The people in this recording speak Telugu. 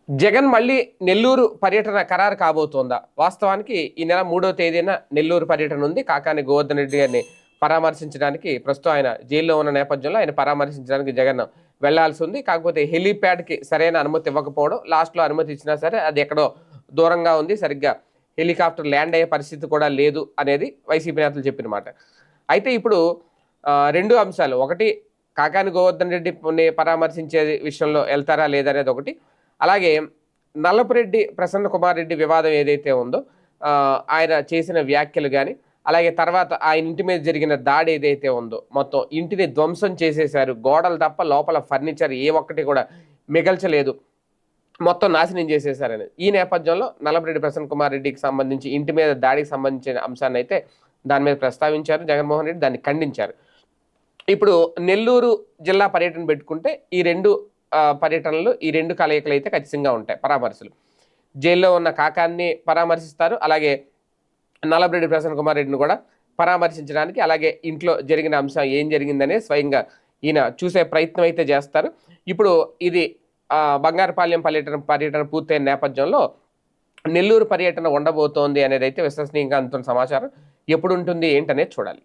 జగన్ మళ్ళీ నెల్లూరు పర్యటన ఖరారు కాబోతోందా? వాస్తవానికి ఈ నెల 3వ తేదీన నెల్లూరు పర్యటన ఉంది. కాకాని గోవర్ధన్ రెడ్డి గారిని పరామర్శించడానికి ప్రస్తుతం ఆయన జైల్లో ఉన్న నేపథ్యంలో ఆయన పరామర్శించడానికి జగన్ వెళ్లాల్సి ఉంది. కాకపోతే హెలీప్యాడ్‌కి సరైన అనుమతి ఇవ్వకపోవడం, లాస్ట్‌లో అనుమతి ఇచ్చినా సరే అది ఎక్కడో దూరంగా ఉంది. సరిగ్గా హెలికాప్టర్ ల్యాండ్ అయ్యే పరిస్థితి కూడా లేదు అనేది వైసీపీ నేతలు చెప్పిన మాట. అయితే ఇప్పుడు 2 అంశాలు. ఒకటి కాకాని గోవర్ధన్ రెడ్డిని పరామర్శించే విషయంలో ఎళ్తారా లేదా అనేది ఒకటి. అలాగే నల్లపురెడ్డి ప్రసన్న కుమార్ రెడ్డి వివాదం ఏదైతే ఉందో ఆయన చేసిన వ్యాఖ్యలు గాని, అలాగే తర్వాత ఆయన ఇంటి మీద జరిగిన దాడి ఏదైతే ఉందో మొత్తం ఇంటిని ధ్వంసం చేసేశారు. గోడలు తప్ప లోపల ఫర్నిచర్ ఏ ఒక్కటి కూడా మిగల్చలేదు. మొత్తం నాశనం చేసేశారని. ఈ నేపథ్యంలో నల్లపురెడ్డి ప్రసన్న కుమార్ రెడ్డికి సంబంధించి ఇంటి మీద దాడికి సంబంధించిన అంశాన్నయితే దాని మీద ప్రస్తావించారు జగన్మోహన్ రెడ్డి. దాన్ని ఖండించారు. ఇప్పుడు నెల్లూరు జిల్లా పర్యటన పెట్టుకుంటే ఈ 2 పర్యటనలు, ఈ 2 కలయికలైతే ఖచ్చితంగా ఉంటాయి పరామర్శలు. జైల్లో ఉన్న కాకాన్ని పరామర్శిస్తారు. అలాగే నల్లపురెడ్డి ప్రసన్న కుమార్ రెడ్డిని కూడా పరామర్శించడానికి, అలాగే ఇంట్లో జరిగిన అంశం ఏం జరిగిందనే స్వయంగా ఈయన చూసే ప్రయత్నం అయితే చేస్తారు. ఇప్పుడు ఇది బంగారుపాలెం పర్యటన పూర్తయిన నేపథ్యంలో నెల్లూరు పర్యటన ఉండబోతోంది అనేదైతే విశ్వసనీయంగా అందుతున్న సమాచారం. ఎప్పుడు ఉంటుంది ఏంటనేది చూడాలి.